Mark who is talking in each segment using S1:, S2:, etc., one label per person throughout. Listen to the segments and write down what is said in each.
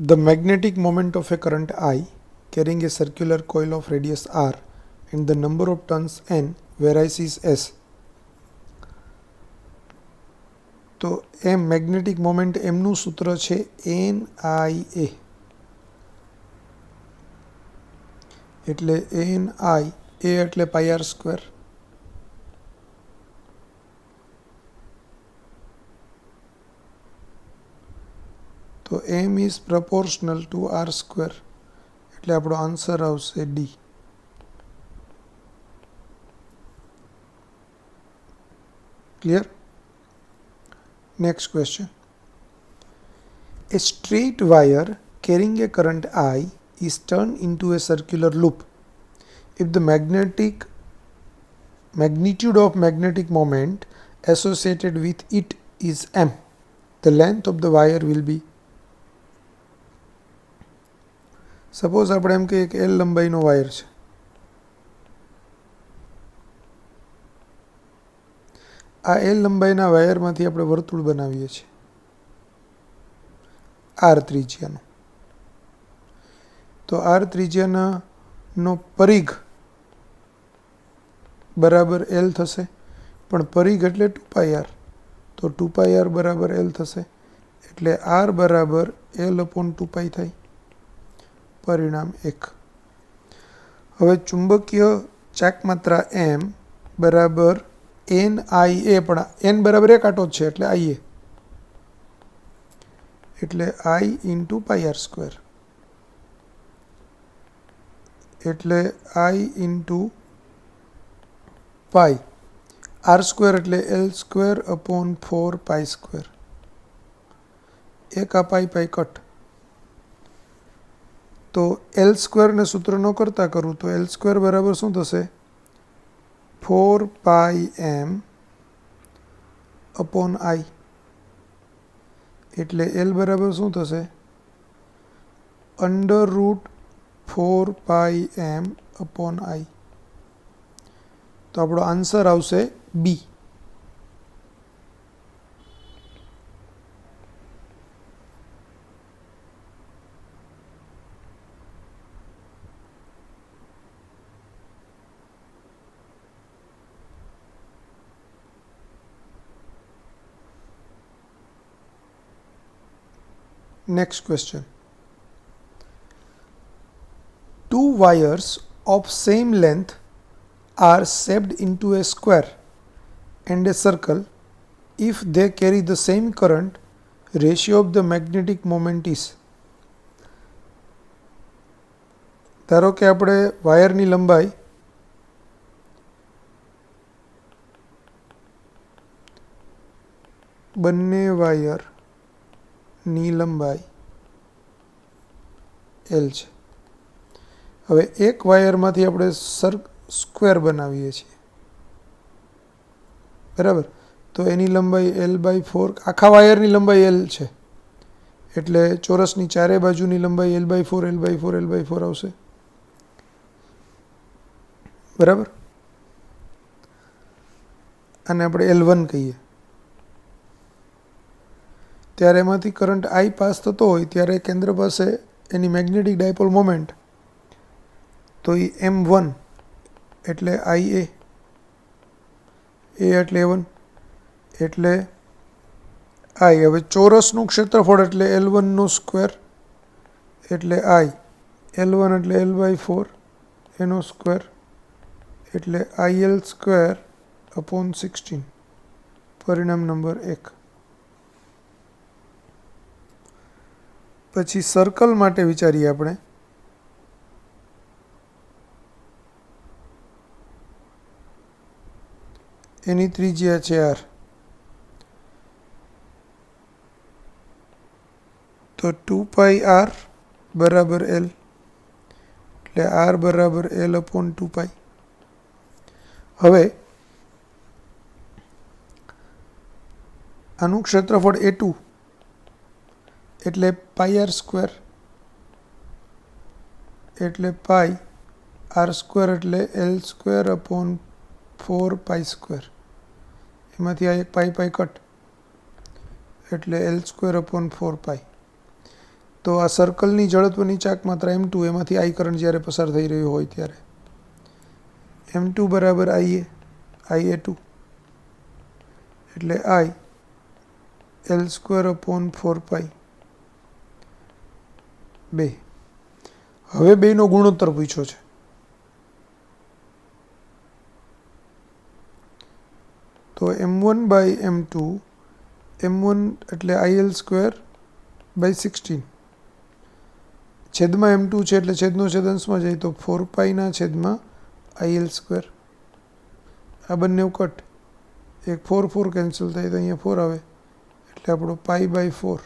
S1: The magnetic moment of a current I carrying a circular coil of radius r and the number of turns n varies is s. તો એમ magnetic moment એમનું સૂત્ર છે NIA, એટલે NI એ એટલે પાઈ R square. તો M is proportional to r square, એટલે આપણો answer આવશે D. Clear? Next question. A straight wire carrying a current I is turned into a circular loop if the magnitude of magnetic moment associated with it is m. The length of the wire will be. Suppose આપણે એમ કહીએ કે L લંબાઈનો wire છે. આ L લંબાઈના વાયરમાંથી આપણે વર્તુળ બનાવીએ છીએ R ત્રિજ્યાનો. તો R ત્રિજ્યાનો પરિઘ બરાબર L થશે, પણ પરિઘ એટલે 2πr, તો 2πr બરાબર L થશે, એટલે R બરાબર L/2π થાય. પરિણામ 1. હવે ચુંબકીય ચાકમાત્રા M બરાબર NIA, પણ N બરાબર 1 આટો છે એટલે IA, એટલે I × પાઈ આર સ્ક્વેર, એટલે I × પાઈ આર સ્ક્વેર એટલે L²/4π². એક આ પાઈ કટ, તો L² ને સૂત્ર ન કરતા કરું તો L² બરાબર શું થશે? 4πm/I, એટલે L બરાબર શું થશે? √4πm/I. તો આપણો આન્સર આવશે B. Next question. Two wires of same length are shaped into a square and a circle if they carry the same current. Ratio of the magnetic moment is. ધારો કે આપણે વાયરની લંબાઈ બંને વાયરની લંબાઈ L છે. હવે એક વાયરમાંથી આપણે સ્ક્વેર બનાવીએ છીએ, બરાબર? તો એની લંબાઈ L/4, આખા વાયરની લંબાઈ L છે, એટલે ચોરસની ચારે બાજુની લંબાઈ L/4 L/4 L/4 આવશે, બરાબર? આને આપણે L1 કહીએ. ત્યારે એમાંથી કરંટ I પાસ થતો હોય ત્યારે કેન્દ્ર પાસે એની મેગ્નેટિક ડાયપોલ મોમેન્ટ, તો એ M1 એટલે IA, A એટલે A1, એટલે I. હવે ચોરસનું ક્ષેત્રફળ એટલે L1નો સ્ક્વેર, એટલે I. L1 એટલે L/4 એનો સ્ક્વેર, એટલે IL²/16. પરિણામ નંબર 1. પછી સર્કલ માટે વિચારીએ આપણે. એની ત્રિજ્યા છે R, તો 2πr બરાબર L, એટલે R બરાબર L/2π. હવે આનું ક્ષેત્રફળ A2 એટલે પાઈ આર સ્ક્વેર, એટલે પાઈ આર સ્ક્વેર એટલે L²/4π². એમાંથી આ એક પાઈ કટ, એટલે L²/4π. તો આ સર્કલની જડત્વની ચાક માત્રા m2 એમાંથી I કરંટ જ્યારે પસાર થઈ રહ્યો હોય ત્યારે m2 બરાબર IA2 એટલે I L²/4π 2. હવે બેનો ગુણોત્તર પૂછ્યો છે. તો m1/m2, m1 એટલે IL²/16 છેદમાં m2 છે એટલે છેદનો છેદ અંશમાં જાય તો 4π ના છેદમાં IL². આ બંને કટ, એક 4 કેન્સલ થાય તો અહીંયા 4 આવે એટલે આપણો π/4.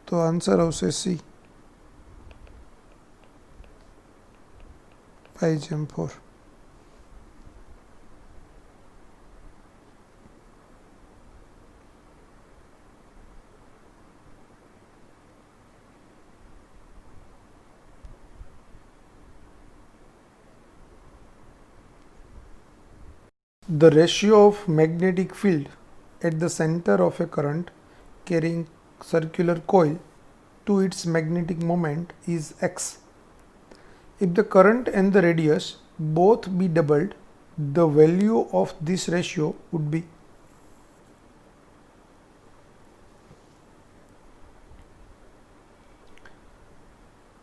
S1: તો આન્સર આવશે C, π/4. The ratio of magnetic field at the center of a current carrying circular coil to its magnetic moment is x. If the current and the radius both be doubled, the value of this ratio would be.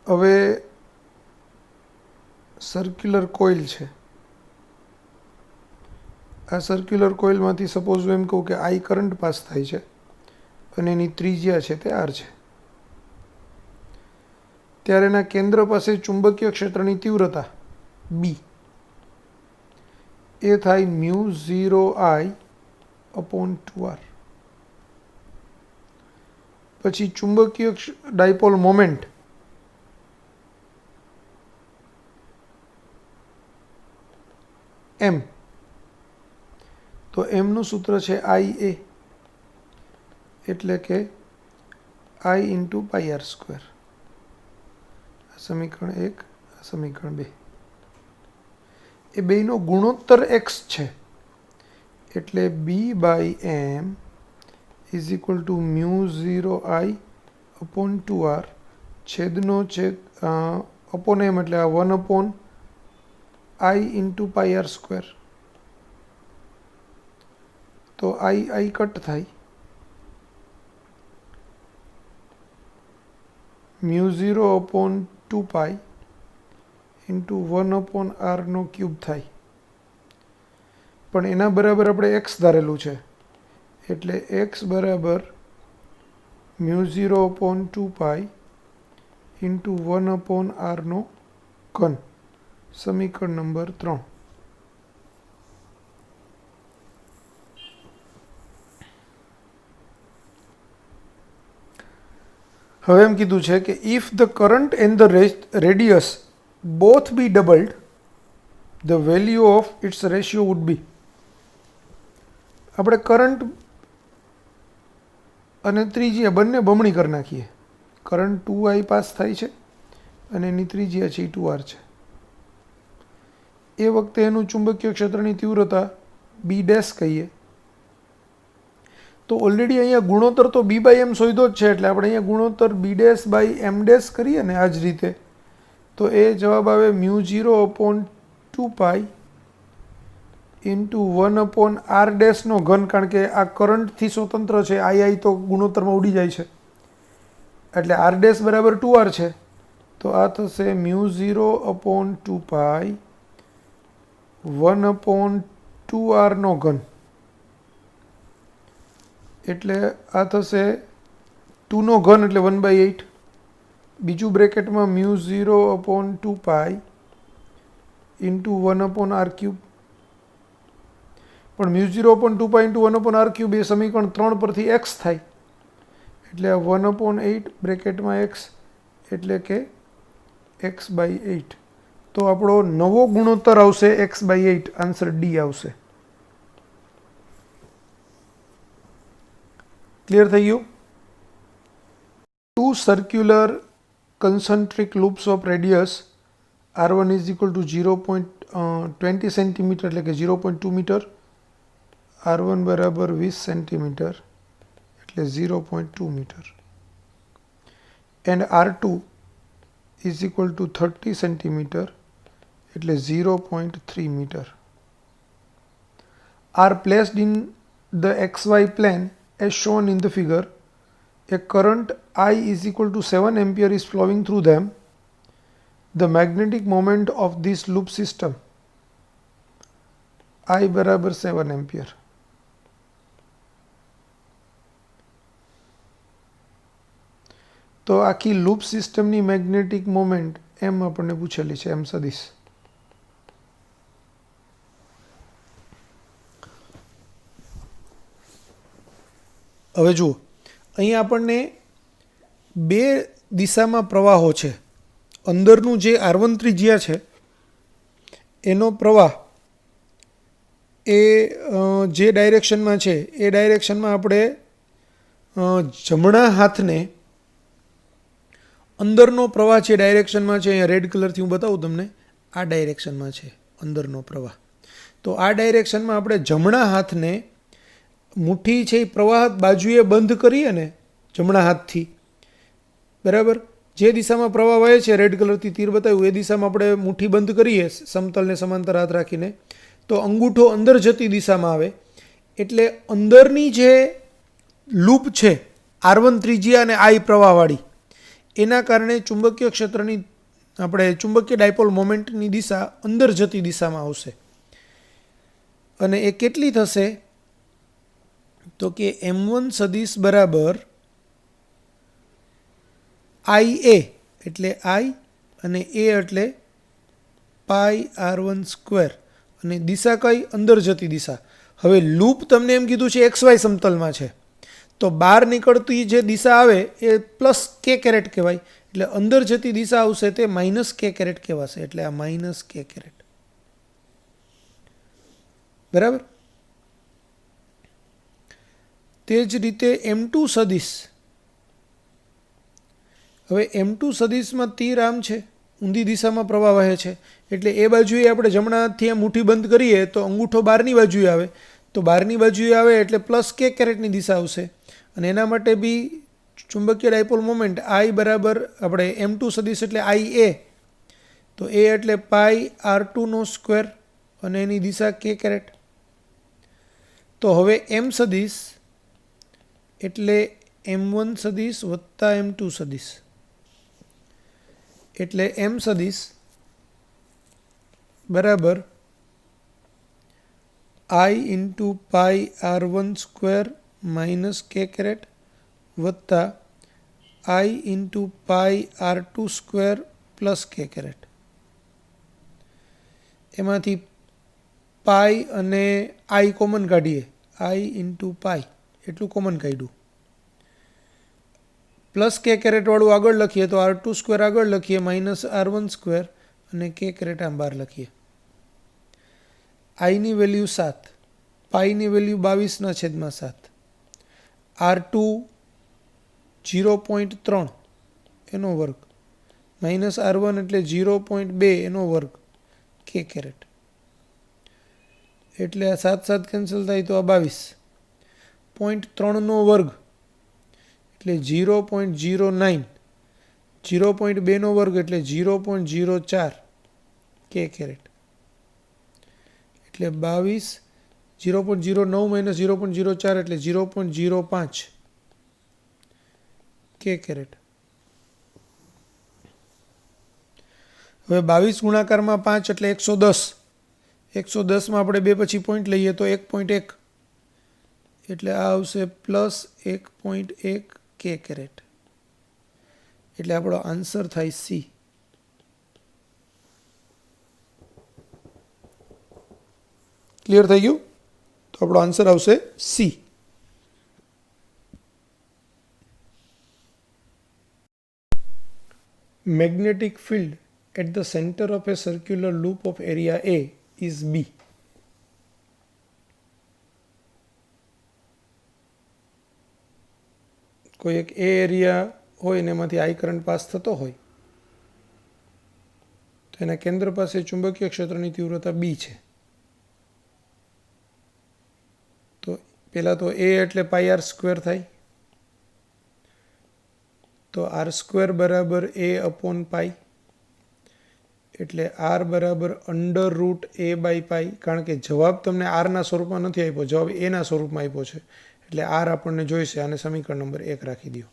S1: હવે circular coil છે. આ circular કોઇલમાંથી suppose હું એમ કહું કે I current pass થાય છે અને એની ત્રિજ્યા છે તે R છે, ત્યારે એના કેન્દ્ર પાસે ચુંબકીય ક્ષેત્રની તીવ્રતા B એ થાય μ0I/2R. પછી ચુંબકીય ડાયપોલ મોમેન્ટ M, તો એમનું સૂત્ર છે IA એટલે કે I × πr². આ સમીકરણ 1, આ સમીકરણ 2. એ બેનો ગુણોત્તર x છે એટલે B/m = μ0I/2R છેદનો છેદ અપોન m એટલે આ 1/I × πr². તો I કટ થાય, μ0/2π × 1/r³ થાય. પણ એના બરાબર આપણે x ધારેલું છે એટલે x બરાબર μ0/2π × 1/r³. સમીકરણ નંબર 3. હવે એમ કીધું છે કે if the current and the radius both be doubled, the value of its ratio would be. આપણે કરંટ અને ત્રિજ્યા બંને બમણી કરી નાખીએ. કરંટ 2I પાસ થાય છે અને એની ત્રિજ્યા છે 2R છે. એ વખતે એનું ચુંબકીય ક્ષેત્રની તીવ્રતા B' કહીએ. તો ઓલરેડી અહીંયા ગુણોત્તર તો B/m શોધ્યો જ છે એટલે આપણે અહીંયા ગુણોત્તર B'/m' કરીએ ને આ જ રીતે, તો એ જવાબ આવે μ0/2π × 1/r', કારણ કે આ કરંટથી સ્વતંત્ર છે. I તો ગુણોત્તરમાં ઉડી જાય છે એટલે R' બરાબર 2R છે. તો આ થશે μ0/2π 1/2R3, એટલે આ થશે 2 એટલે 1/8. બીજું બ્રેકેટમાં μ0/2π × 1/r³. પણ μ0/2π × 1/r³ એ સમીકરણ 3 પરથી x થાય એટલે આ 1/8 બ્રેકેટમાં x એટલે કે x/8. તો આપણો નવો ગુણોત્તર આવશે x/8. આન્સર D આવશે. ક્લિયર થઈ ગયું? 2 circular concentric loops of radius R1 is equal to 0.20 cm એટલે કે 0.2 મીટર, R1 બરાબર 20 સેન્ટીમીટર એટલે 0.2 metre. and R2 is equal to 30 centimeter એટલે 0.3 meter are placed in the XY plane as shown in the figure. A current I is equal to 7 ampere is flowing through them. The magnetic moment of this loop system I बराबर 7 ampere. તો આખી loop સિસ્ટમની magnetic moment એમ આપણને પૂછેલી છે, એમ સદીશ. હવે જુઓ, અહીં આપણને બે દિશામાં પ્રવાહો છે. અંદરનું જે R1 ત્રિજ્યા છે એનો પ્રવાહ એ જે ડાયરેક્શનમાં છે એ ડાયરેક્શનમાં આપણે જમણા હાથને અંદરનો પ્રવાહ જે ડાયરેક્શનમાં છે, અહીંયા રેડ કલરથી હું બતાવું તમને, આ ડાયરેક્શનમાં છે અંદરનો પ્રવાહ. તો આ ડાયરેક્શનમાં આપણે જમણા હાથને મુઠ્ઠી છે એ પ્રવાહ બાજુએ બંધ કરીએ ને જમણા હાથથી, બરાબર, જે દિશામાં પ્રવાહ વહે છે રેડ કલરથી તીર બતાવ્યું એ દિશામાં આપણે મુઠ્ઠી બંધ કરીએ સમતલને સમાંતર હાથ રાખીને, તો અંગૂઠો અંદર જતી દિશામાં આવે. એટલે અંદરની જે લૂપ છે R1 ત્રિજ્યા અને I પ્રવાહવાળી, એના કારણે ચુંબકીય ક્ષેત્રની આપણે ચુંબકીય ડાયપોલ મોમેન્ટની દિશા અંદર જતી દિશામાં આવશે. અને એ કેટલી થશે? તો કે M1 સદિશ બરાબર IA એટલે I અને A એટલે પાઈ R1 સ્ક્વેર, અને દિશા કઈ? અંદર જતી દિશા. હવે લૂપ તમને એમ કીધું છે XY સમતલમાં છે, તો બહાર નીકળતી જે દિશા આવે એ પ્લસ K કેરેટ કહેવાય, એટલે અંદર જતી દિશા આવશે તે માઇનસ K કેરેટ કહેવાશે, એટલે આ માઇનસ K કેરેટ. બરાબર. તે જ રીતે M2 સદિશ. હવે M2 સદિશમાં તીર આમ છે, ઊંધી દિશામાં પ્રવાહ વહે છે, એટલે એ બાજુએ આપણે જમણા હાથથી આ મુઠ્ઠી બંધ કરીએ તો અંગૂઠો બહારની બાજુએ આવે, તો બહારની બાજુએ આવે એટલે પ્લસ K કેરેટની દિશા આવશે. અને એના માટે બી ચુંબકીય ડાયપોલ મોમેન્ટ I બરાબર આપણે M2 સદિશ એટલે IA, તો A એટલે પાઈ R2 નો સ્ક્વેર અને એની દિશા K કેરેટ. તો હવે M સદિશ એટલે M1 સદિશ વત્તા M2 સદિશ, એટલે M સદિશ બરાબર I into pi R1 square minus K caret વત્તા I into pi R2 square plus K caret. એમાંથી પાઈ અને I કોમન કાઢીએ, I ઇન્ટુ પાઈ એટલું કોમન કાઢ્યું, પ્લસ K કેરેટવાળું આગળ લખીએ તો R2 સ્ક્વેર આગળ લખીએ, માઇનસ R1 સ્ક્વેર અને K કેરેટ આમ બહાર લખીએ. આઈની વેલ્યુ 7, પાઈની વેલ્યુ 22/7, R2 0.3 એનો વર્ગ માઇનસ R1 એટલે 0.2 એનો વર્ગ K કેરેટ. એટલે આ 7 કેન્સલ થાય તો આ 22.3નો વર્ગ એટલે 0.09, 0.2નો વર્ગ એટલે 0.04 K કેરેટ, એટલે 22, 0.09 માઇનસ 0.04 એટલે 0.05 K કેરેટ. હવે 22 ગુણાકારમાં 5 એટલે 110, 110માં આપણે 2 પછી પોઈન્ટ લઈએ તો 1.1, એટલે આ આવશે પ્લસ 1.1 K કેરેટ. એટલે આપણો આન્સર થાય C. ક્લિયર થઈ ગયું? તો આપણો આન્સર આવશે C. Magnetic field at the center of a circular loop of area A is B. કોઈ એક એ એરિયા હોય ને એમાંથી I કરંટ પાસ થતો હોય તો એના કેન્દ્ર પાસે ચુંબકીય ક્ષેત્રની તીવ્રતા B છે. તો પહેલાં તો A એટલે પાઈ R સ્ક્વેર થાય, તો તો r² બરાબર a અપોન પાઈ, એટલે r બરાબર √a/પાઈ. કારણ કે જવાબ તમને r ના સ્વરૂપમાં નથી આપ્યો, જવાબ a ના સ્વરૂપમાં આપ્યો છે, એટલે r આપણને જોઈશે. આને સમીકરણ નંબર 1 રાખી દો.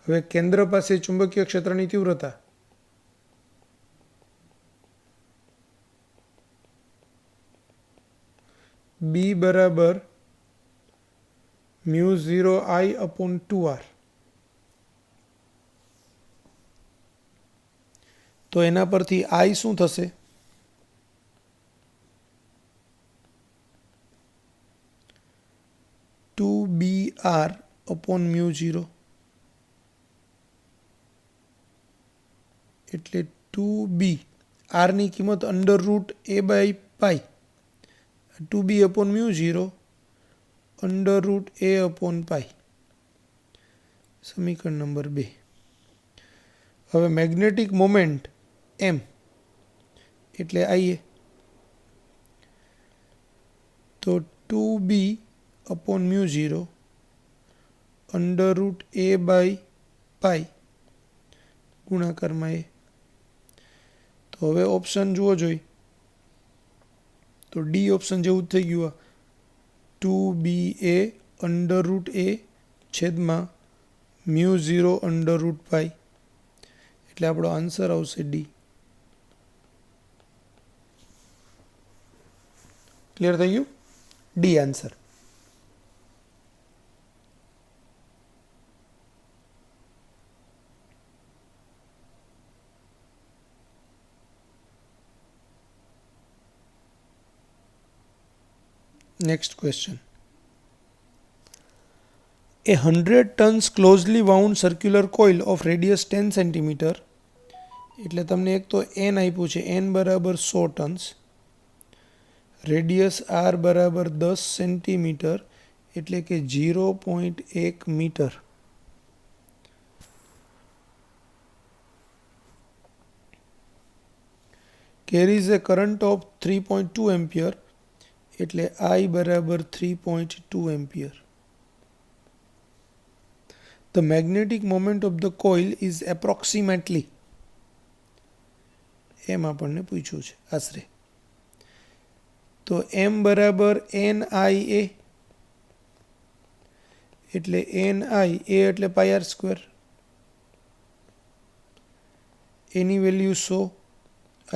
S1: હવે કેન્દ્ર પાસે ચુંબકીય ક્ષેત્રની તીવ્રતા b બરાબર μ0I/2r. તો એના પરથી I શું થશે? (2br/μ0) એટલે 2b, r ની કિંમત √a/પાઈ, 2b/μ0 √a/પાઈ. સમીકરણ નંબર 2. હવે મેગ્નેટિક મોમેન્ટ m એટલે IA, તો 2b/μ0 √a/પાઈ ગુણાકારમાં a. તો હવે ઓપ્શન જુઓ જોઈ, તો ડી ઓપ્શન જેવું જ થઈ ગયું. 2ba છેદમાં μ0 √પાઈ, એટલે આપણો આન્સર આવશે ડી. ક્લિયર થઈ ગયું? D answer. Next question. A 100 tons closely wound circular coil of radius 10 cm, એટલે તમને એક તો n આપ્યું છે, n બરાબર 100 ટન્સ, રેડિયસ r બરાબર 10 સેન્ટીમીટર, એટલે કે 0.1 metre. carries a current of 3.2 ampere, એટલે I બરાબર 3.2 ampere. The magnetic moment of the coil is approximately, એમ આપણને પૂછ્યું છે, આશરે. તો m બરાબર NIA, એટલે NI, a એટલે πr², એની વેલ્યુ 100,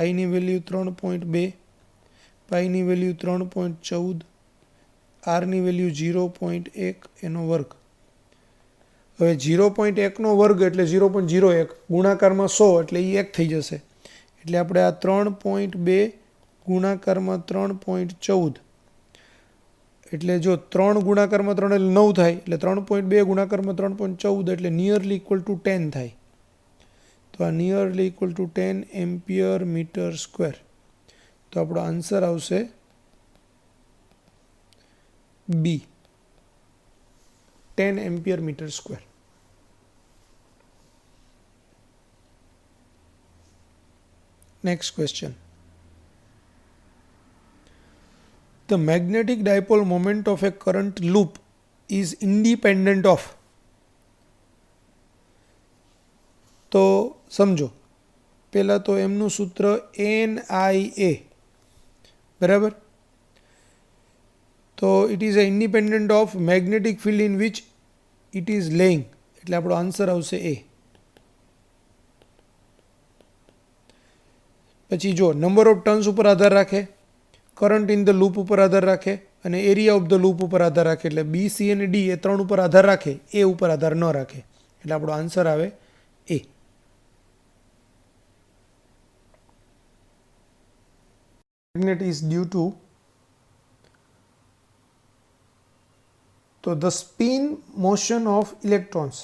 S1: I ની વેલ્યુ 3.2, પાઈ ની વેલ્યુ 3.14, r ની વેલ્યુ 0.1 એનો વર્ગ. હવે 0.1 નો વર્ગ એટલે 0.01, ગુણાકારમાં 100 એટલે એ 1 થઈ જશે. એટલે આપણે આ 3.2 ગુણાકારમાં 3.14, એટલે જો 3 ગુણાકારમાં 3 એટલે 9 થાય, એટલે 3.2 ગુણાકારમાં 3.14 એટલે નિયરલી ઇક્વલ ટુ 10 થાય. તો આ nearly equal to 10 ampere metre square. તો આપણો આન્સર આવશે B, 10 ampere metre square. Next question. The magnetic dipole moment of a current loop is independent of. તો સમજો, પહેલા તો એમનું સૂત્ર NIA, બરાબર. તો it is a independent of magnetic field in which it is laying, એટલે આપણો આન્સર આવશે એ. પછી જો નંબર ઓફ ટર્ન્સ ઉપર આધાર રાખે, કરંટ ઇન ધ લૂપ ઉપર આધાર રાખે, અને એરિયા ઓફ ધ લૂપ ઉપર આધાર રાખે. એટલે બી, સી અને ડી એ 3 ઉપર આધાર રાખે, એ ઉપર આધાર ન રાખે. એટલે આપણો આન્સર આવે એ. Magnet is due to, તો the spin motion of electrons.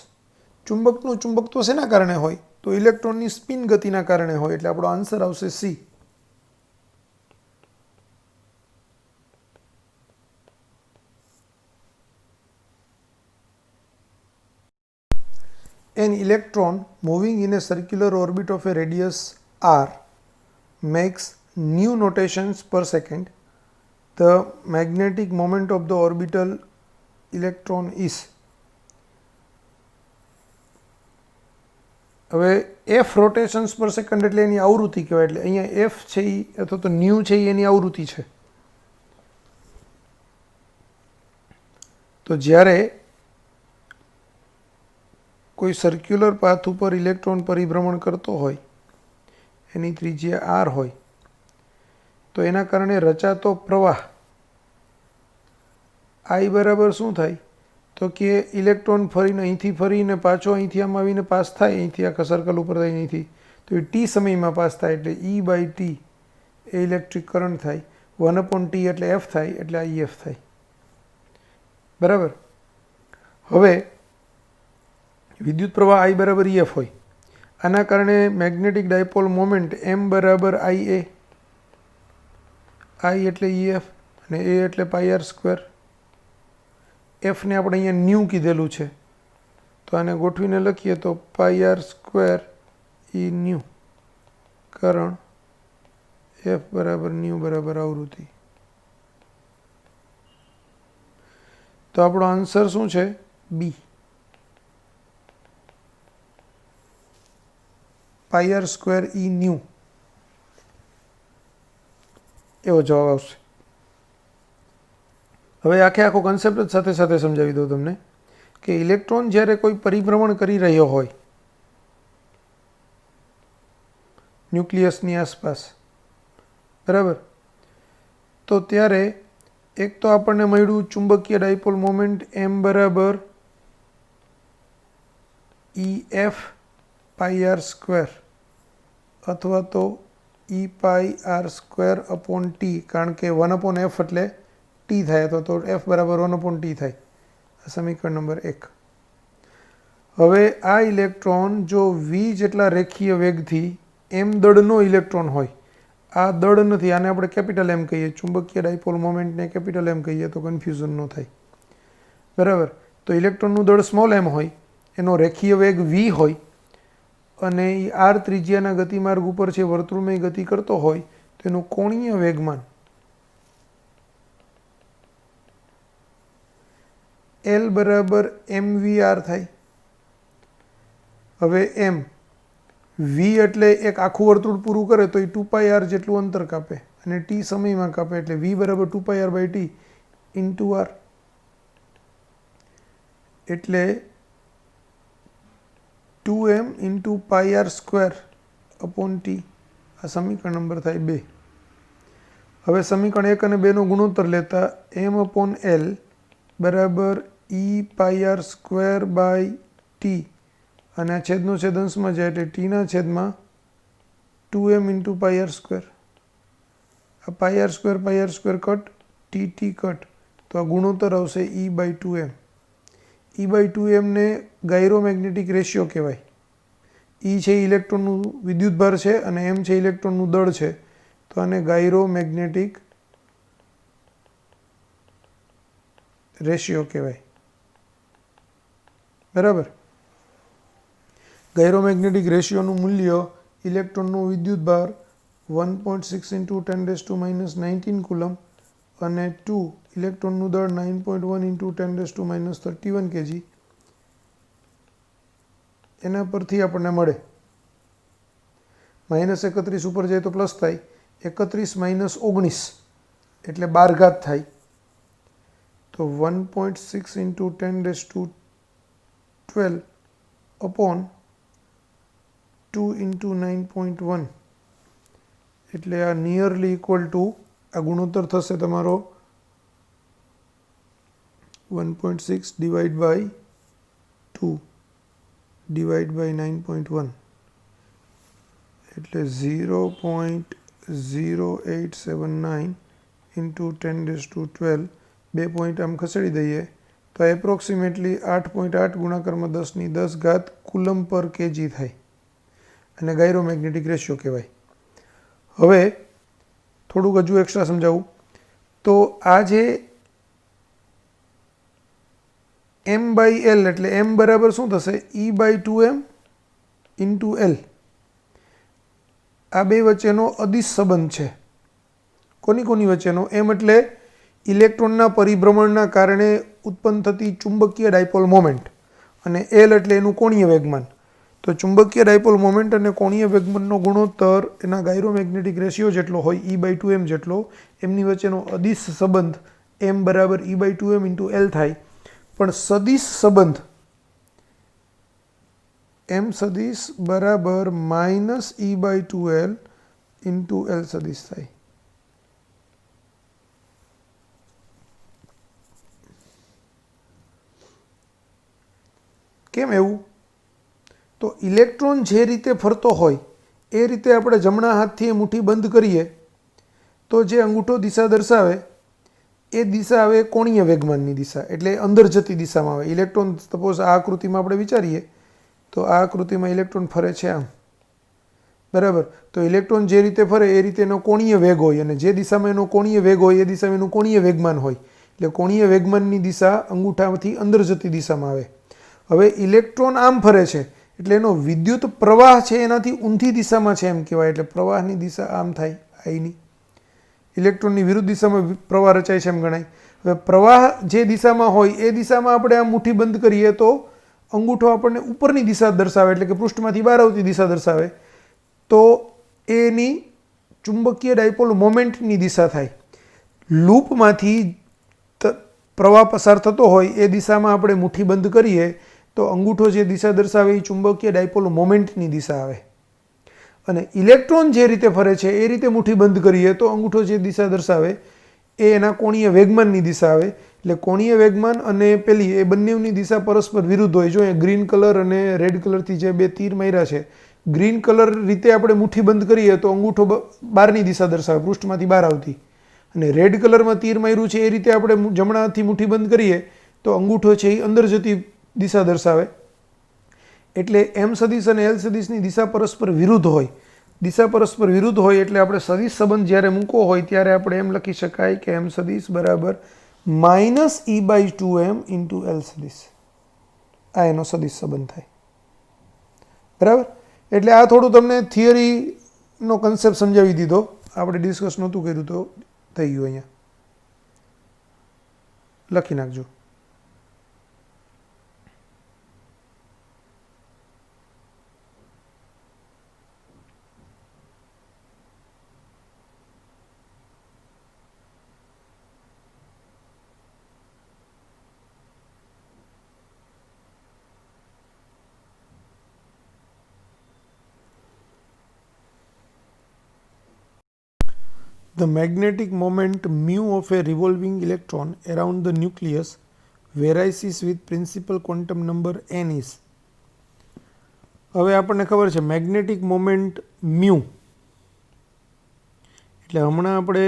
S1: ચુંબકનું ચુંબકત્વ શેના કારણે હોય? તો ઇલેક્ટ્રોનની સ્પિન ગતિના કારણે હોય. એટલે આપણો આન્સર આવશે C. An electron moving in a circular orbit of a radius r makes new rotations per second. The magnetic moment of the orbital electron is. હવે એફ રોટેશન્સ પર સેકન્ડ એટલે એની આવૃત્તિ કહેવાય. એટલે અહીંયા એફ છે એ અથવા તો ન્યૂ છે એ એની આવૃત્તિ છે. તો જ્યારે કોઈ સર્ક્યુલર પાથ ઉપર ઇલેક્ટ્રોન પરિભ્રમણ કરતો હોય, એની ત્રિજ્યા આર હોય, તો એના કારણે રચાતો પ્રવાહ આઈ બરાબર શું થાય? તો કે ઇલેક્ટ્રોન ફરીને અહીંથી ફરીને પાછો અહીંથી આમ આવીને પાસ થાય, અહીંથી આખા સર્કલ ઉપર થાય અહીંથી, તો એ ટી સમયમાં પાસ થાય. એટલે ઈ બાય ટી એ ઇલેક્ટ્રિક કરંટ થાય. 1/t એટલે એફ થાય, એટલે આ ઈએફ થાય. બરાબર. હવે વિદ્યુત પ્રવાહ આઈ બરાબર ઈએફ હોય, આના કારણે મેગ્નેટિક ડાયપોલ મોમેન્ટ એમ બરાબર આઈ એ. આઈ એટલે ઈએફ અને એ એટલે પાઈ આર સ્ક્વેર. એફને આપણે અહીંયા ન્યૂ કીધેલું છે, તો આને ગોઠવીને લખીએ તો પાઈ આર સ્ક્વેર ઈ ન્યૂ, કારણ એફ બરાબર ન્યૂ બરાબર આવૃત્તિ. તો આપણો આન્સર શું છે? બી. પાઈ આર સ્ક્વેર ઈ ન્યૂ એવો જવાબ આવશે. હવે આખો કન્સેપ્ટ જ સાથે સાથે સમજાવી દઉં તમને કે ઇલેક્ટ્રોન જ્યારે કોઈ પરિભ્રમણ કરી રહ્યો હોય ન્યુક્લિયસની આસપાસ, બરાબર, તો ત્યારે એક તો આપણને મળ્યું ચુંબકીય ડાયપોલ મોમેન્ટ એમ બરાબર ઈ એફ પાઈ આર સ્ક્વેર અથવા તો ઈ પાઈ આર સ્ક્વેર અપોન ટી, કારણ કે 1/f એટલે ટી થાય, અથવા તો એફ બરાબર 1/t થાય. આ સમીકરણ નંબર 1. હવે આ ઇલેક્ટ્રોન જો વી જેટલા રેખીય વેગથી એમ દળનો ઇલેક્ટ્રોન હોય, આ દળ નથી, આને આપણે કેપિટલ એમ કહીએ, ચુંબકીય ડાયપોલ મોમેન્ટને કેપિટલ એમ કહીએ તો કન્ફ્યુઝન ન થાય. બરાબર. તો ઇલેક્ટ્રોનનું દળ સ્મોલ એમ હોય, એનો રેખીય વેગ વી હોય અને એ આર ત્રિજ્યાના ગતિમાર્ગ ઉપર છે વર્તુળમય ગતિ કરતો હોય, તો એનું કોણીય વેગમાન એલ બરાબર એમ વી આર થાય. હવે એમ વી એટલે એક આખું વર્તુળ પૂરું કરે તો એ 2πr જેટલું અંતર કાપે અને ટી સમયમાં કાપે, એટલે વી બરાબર 2πr by T into R, એટલે 2m into pi R square upon T. આ સમીકરણ નંબર થાય 2. હવે સમીકરણ 1 અને 2નો ગુણોત્તર લેતા એમ અપોન એલ બરાબર ઈ પાઈ આર સ્ક્વેર બાય ટી, અને આ છેદનો છેદ અંશમાં જાય એટલે ટીના છેદમાં 2m into pi R square. આ pi R square cut, t cut, તો આ ગુણોત્તર આવશે ઈ by 2m. E by 2m ને ગાયરોમેગ્નેટિક રેશિયો કહેવાય. ઈ છે ઇલેક્ટ્રોનનું વિદ્યુતભાર છે અને એમ છે ઇલેક્ટ્રોનનું દળ છે, તો આને ગાયરોમેગ્નેટિક રેશિયો કહેવાય. બરાબર. ગાયરોમેગ્નેટિક રેશિયોનું મૂલ્ય ઇલેક્ટ્રોનનું વિદ્યુતભાર 1.6 ઇન્ટુ 10⁻⁻19 કુલમ અને 2 ઇલેક્ટ્રોનનું દળ 9.1 ઇન્ટુ 10⁻31 kg, એના પરથી આપણને મળે. -31 ઉપર જાય તો પ્લસ થાય, 31 - 19 એટલે 12 ઘાત થાય, તો 1.6 ઇન્ટુ 10⁻12 અપોન 2 ઇન્ટુ 9.1, એટલે આ નિયરલી ઇક્વલ ટુ, આ ગુણોત્તર થશે તમારો 1.6 ડિવાઈડ બાય 2 ડિવાઈડ બાય 9.1, એટલે 0.0879 ઇન્ટુ 10⁻12. 2 પોઈન્ટ આમ ખસેડી દઈએ તો એપ્રોક્સિમેટલી 8.8 ગુણાકારમાં 10 ઘાત કુલમ પર કેજી થાય, અને ગાયરોમેગ્નેટિક રેશિયો કહેવાય. હવે થોડુંક હજુ એક્સ્ટ્રા સમજાવું તો આ જે એમ બાય એલ, એટલે એમ બરાબર શું થશે? ઈ બાય 2m ઇન્ટુ એલ. આ બે વચ્ચેનો અદિશ સંબંધ છે. કોની વચ્ચેનો? એમ એટલે ઇલેક્ટ્રોનના પરિભ્રમણના કારણે ઉત્પન્ન થતી ચુંબકીય ડાયપોલ મોમેન્ટ, અને એલ એટલે એનું કોણીય વેગમાન. તો ચુંબકીય ડાયપોલ મોમેન્ટ અને કોણીય વેગમાનનો ગુણોત્તર એના ગાયરોમેગ્નેટિક રેશિયો જેટલો હોય E/2m જેટલો, એમની વચ્ચેનો અદિશ સંબંધ m બરાબર E/2m × L થાય. પણ સદિશ સંબંધ m સદિશ બરાબર -E/2L × L સદિશ થાય. કેમ એવું? તો ઇલેક્ટ્રોન જે રીતે ફરતો હોય એ રીતે આપણે જમણા હાથથી મુઠ્ઠી બંધ કરીએ તો જે અંગૂઠો દિશા દર્શાવે એ દિશા આવે કોણીય વેગમાનની દિશા, એટલે અંદર જતી દિશામાં આવે. ઇલેક્ટ્રોન સપોઝ આ આકૃતિમાં આપણે વિચારીએ તો આ આકૃતિમાં ઇલેક્ટ્રોન ફરે છે આમ, બરાબર. તો ઇલેક્ટ્રોન જે રીતે ફરે એ રીતે એનો કોણીય વેગ હોય, અને જે દિશામાં એનો કોણીય વેગ હોય એ દિશામાં એનું કોણીય વેગમાન હોય. એટલે કોણીય વેગમાનની દિશા અંગૂઠામાંથી અંદર જતી દિશામાં આવે. હવે ઇલેક્ટ્રોન આમ ફરે છે એટલે એનો વિદ્યુત પ્રવાહ છે એનાથી ઊંધી દિશામાં છે એમ કહેવાય. એટલે પ્રવાહની દિશા આમ થાય, આઈની ઇલેક્ટ્રોનની વિરુદ્ધ દિશામાં પ્રવાહ રચાય છે એમ ગણાય. હવે પ્રવાહ જે દિશામાં હોય એ દિશામાં આપણે આમ મુઠ્ઠી બંધ કરીએ તો અંગૂઠો આપણને ઉપરની દિશા દર્શાવે, એટલે કે પૃષ્ઠમાંથી બહાર આવતી દિશા દર્શાવે. તો એની ચુંબકીય ડાયપોલ મોમેન્ટની દિશા થાય. લૂપમાંથી પ્રવાહ પસાર થતો હોય એ દિશામાં આપણે મુઠ્ઠી બંધ કરીએ તો અંગૂઠો જે દિશા દર્શાવે એ ચુંબકીય ડાયપોલ મોમેન્ટની દિશા આવે. અને ઇલેક્ટ્રોન જે રીતે ફરે છે એ રીતે મુઠ્ઠી બંધ કરીએ તો અંગૂઠો જે દિશા દર્શાવે એ એના કોણીય વેગમાનની દિશા આવે. એટલે કોણીય વેગમાન અને પેલી એ બંનેની દિશા પરસ્પર વિરુદ્ધ હોય. જો અહીંયા ગ્રીન કલર અને રેડ કલરથી જે બે તીર માર્યા છે, ગ્રીન કલર રીતે આપણે મુઠ્ઠી બંધ કરીએ તો અંગૂઠો બહારની દિશા દર્શાવે, પૃષ્ઠમાંથી બહાર આવતી. અને રેડ કલરમાં તીર માર્યું છે એ રીતે આપણે જમણા હાથથી મુઠ્ઠી બંધ કરીએ તો અંગૂઠો છે એ અંદર જતી દિશા દર્શાવે. એટલે m સદિશ અને L સદિશની દિશા પરસ્પર વિરુદ્ધ હોય. દિશા પરસ્પર વિરુદ્ધ હોય એટલે આપણે સદિશ સંબંધ જ્યારે મૂકવો હોય ત્યારે આપણે એમ લખી શકાય કે m સદિશ બરાબર -E/2m × L સદિશ. આ એનો સદિશ સંબંધ થાય, બરાબર. એટલે આ થોડું તમને થિયરીનો કન્સેપ્ટ સમજાવી દીધો, આપણે ડિસ્કસ નહોતું કર્યું તો થઈ ગયું. અહીંયા લખી નાખજો. The magnetic moment mu of a revolving electron around the nucleus varies with principal quantum number n is. હવે આપણને ખબર છે મેગ્નેટિક મોમેન્ટ મ્યુ, એટલે હમણાં આપણે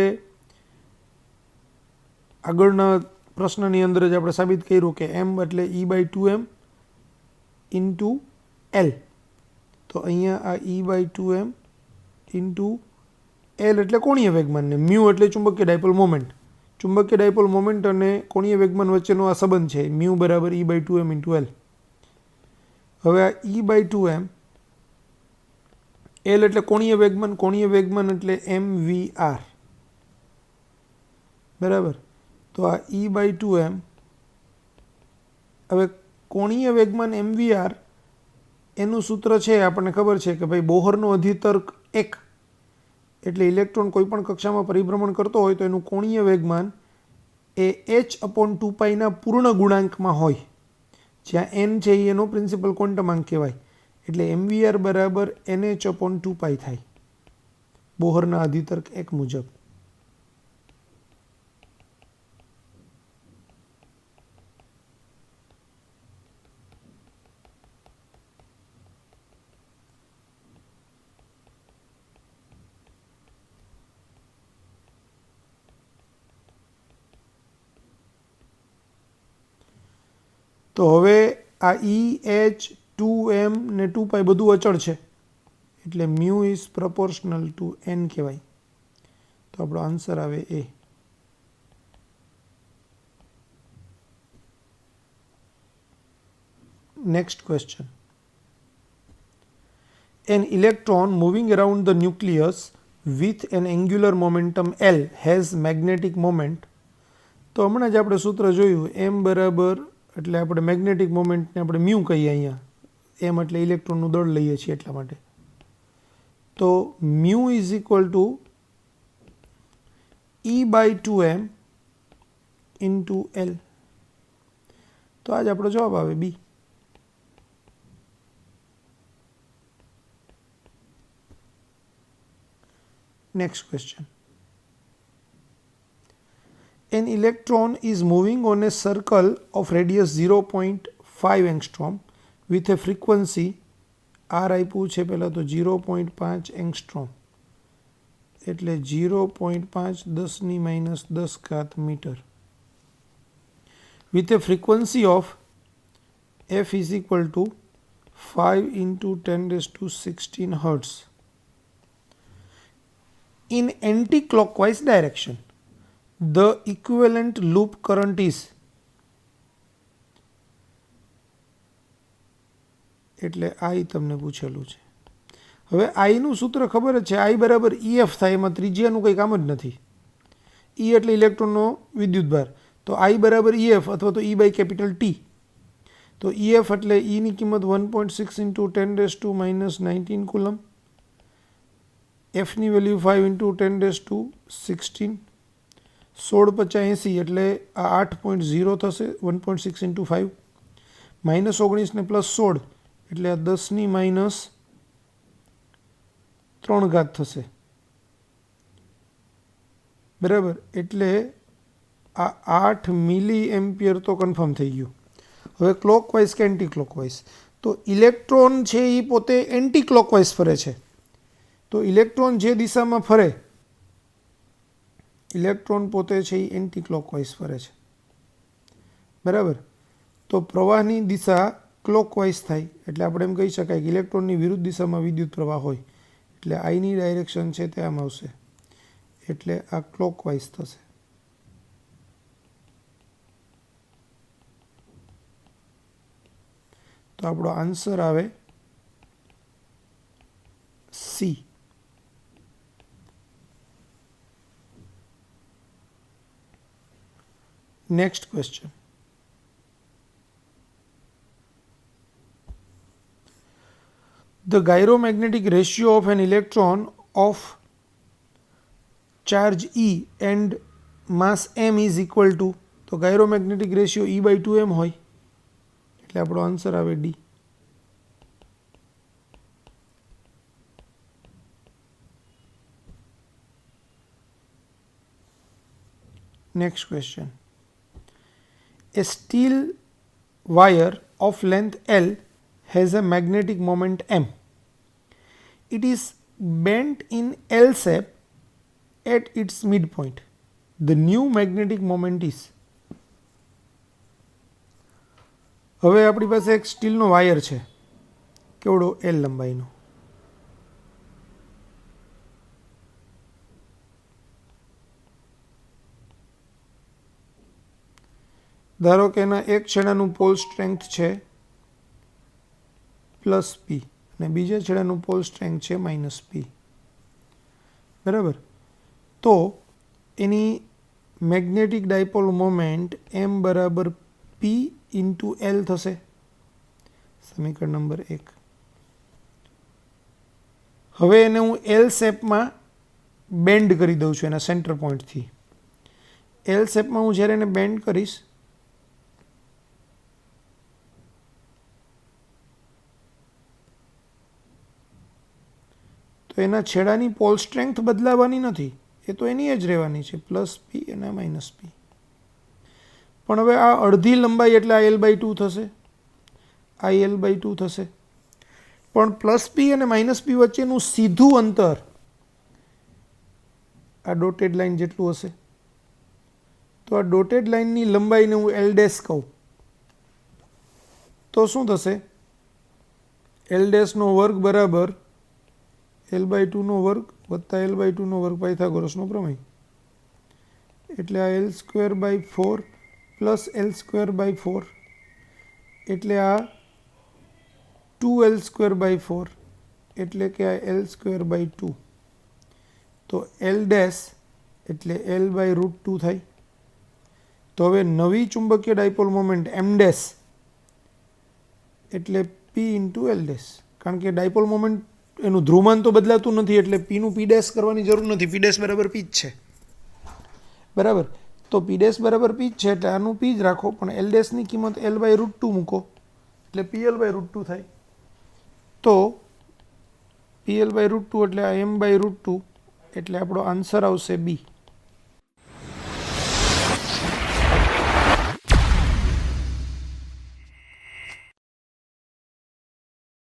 S1: આગળના પ્રશ્નની અંદર જ આપણે સાબિત કર્યું કે m એટલે E/2m × L. તો અહીંયા આ E/2m × L એટલે કોણીય વેગમાન ને મ્યુ એટલે ચુંબકીય ડાયપોલ મોમેન્ટ. ચુંબકીય ડાયપોલ મોમેન્ટ અને કોણીય વેગમાન વચ્ચેનો આ સંબંધ છે મ્યુ બરાબર E/2m × L. હવે આ E/2m, L એટલે કોણીય વેગમાન એટલે mvr, બરાબર. તો આ E/2m, હવે કોણીય વેગમાન mvr એનું સૂત્ર છે આપણને ખબર છે કે ભાઈ બોહરનો અધિતર્ક 1, એટલે ઇલેક્ટ્રોન કોઈ પણ કક્ષામાં પરિભ્રમણ કરતો હોય તો એનું કોણીય વેગમાન એ h/2π ના પૂર્ણ ગુણાંકમાં હોય, જ્યાં n છે એનો પ્રિન્સિપલ ક્વોન્ટમાંક કહેવાય. એટલે mvr બરાબર nh/2π થાય બોહરના અધિતર્ક 1 મુજબ. તો હવે આ EH 2m ને 2π બધું અચળ છે એટલે mu is proportional to n કહેવાય. તો આપણો આન્સર આવે એ. Next question. An electron moving around the nucleus with an angular momentum L has magnetic moment. તો હમણાં જ આપણે સૂત્ર જોયું m બરાબર એટલે આપણે મેગ્નેટિક મોમેન્ટને આપણે મ્યુ કહીએ, અહીંયા એમ એટલે ઇલેક્ટ્રોનનું દળ લઈએ છીએ એટલા માટે. તો mu is equal to E/2m into L. તો આજ આપણો જવાબ આવે બી. Next question. An electron is moving on a circle of radius 0.5 angstrom with a frequency R આપ્યું છે પહેલાં તો 0.5 angstrom એટલે 0.5 10⁻10 metre with a frequency of f is equal to 5 into 10⁻16 hertz in anti-clockwise direction. The equivalent loop current is એટલે I તમને પૂછેલું છે. હવે I નું સૂત્ર ખબર જ છે, I બરાબર EF થાય, એમાં ત્રિજ્યાનું કંઈ કામ જ નથી. E એટલે ઇલેક્ટ્રોનનો વિદ્યુતભાર, તો I બરાબર EF અથવા તો E/T. તો EF એટલે E ની કિંમત 1.6 into 10⁻19 કુલમ, F ની વેલ્યુ 5 into 10⁻16, 16×50 એટલે આ 8.0 થશે, 1.6 into 5 -19 ને +16 એટલે આ 10⁻3 થશે, બરાબર. એટલે આ 8 મિલી એમ્પિયર તો કન્ફર્મ થઈ ગયું. હવે ક્લોકવાઇઝ કે એન્ટી ક્લોકવાઇઝ, તો ઇલેક્ટ્રોન છે એ પોતે એન્ટી ક્લોકવાઇઝ ફરે છે. તો ઇલેક્ટ્રોન જે દિશામાં ફરે, ઇલેક્ટ્રોન પોતે છે એ એન્ટી ક્લોકવાઇઝ ફરે છે, બરાબર. તો પ્રવાહની દિશા ક્લોકવાઇઝ થાય એટલે આપણે એમ કહી શકાય કે ઇલેક્ટ્રોનની વિરુદ્ધ દિશામાં વિદ્યુત પ્રવાહ હોય એટલે આઈની ડાયરેક્શન છે તે આમ આવશે એટલે આ ક્લોકવાઇઝ થશે. તો આપણો આન્સર આવે C. Next question. The gyromagnetic ratio of an electron of charge E and mass m is equal to, તો gyromagnetic ratio E/2m હોય એટલે આપણો આન્સર આવે D. Next question. A steel wire of length L has a magnetic moment M. It is bent in L shape at its midpoint. The new magnetic moment is. હવે આપણી પાસે એક સ્ટીલનો wire છે, કેવડો L લંબાઈનો. ધારો કે એના એક છેડાનું પોલ સ્ટ્રેન્થ છે +P અને બીજા છેડાનું પોલ સ્ટ્રેન્થ છે -P, બરાબર. તો એની મેગ્નેટિક ડાયપોલ મોમેન્ટ M બરાબર P ઇન્ટુ L થશે, સમીકરણ નંબર 1. હવે એને હું L શેપમાં બેન્ડ કરી દઉં છું એના સેન્ટર પોઈન્ટથી. L શેપમાં હું જ્યારે એને બેન્ડ કરીશ તો એના છેડાની પોલ સ્ટ્રેન્થ બદલાવાની નથી, એ તો એની જ રહેવાની છે, +P અને -P. પણ હવે આ અડધી લંબાઈ એટલે આ L/2 થશે, આ L/2 થશે. પણ +P અને -P વચ્ચેનું સીધું અંતર આ ડોટેડ લાઇન જેટલું હશે. તો આ ડોટેડ લાઇનની લંબાઈને હું L' કહું તો શું થશે? L' નો વર્ગ બરાબર L/2 નો વર્ગ વત્તા L/2 નો વર્ગ, પાયથાગોરસનો પ્રમેય. એટલે આ L²/4 પ્લસ L²/4 એટલે આ 2L²/4 એટલે કે આ L²/2. તો L' એટલે L/√2 થાય. તો હવે નવી ચુંબકીય ડાયપોલ મોમેન્ટ M' એટલે પી ઇન્ટુ એલ ડેશ, કારણ કે ડાયપોલ મોમેન્ટ એનું ધ્રુવમાન તો બદલાતું નથી એટલે પીનું પી ડેશ કરવાની જરૂર નથી, પી ડેશ બરાબર પી જ છે બરાબર. તો પી ડેશ બરાબર પી જ છે એટલે આનું પી જ રાખો, પણ એલ ડેશની કિંમત L/√2 મૂકો એટલે PL/√2 થાય. તો PL/√2 એટલે આ M/√2 એટલે આપણો આન્સર આવશે બી.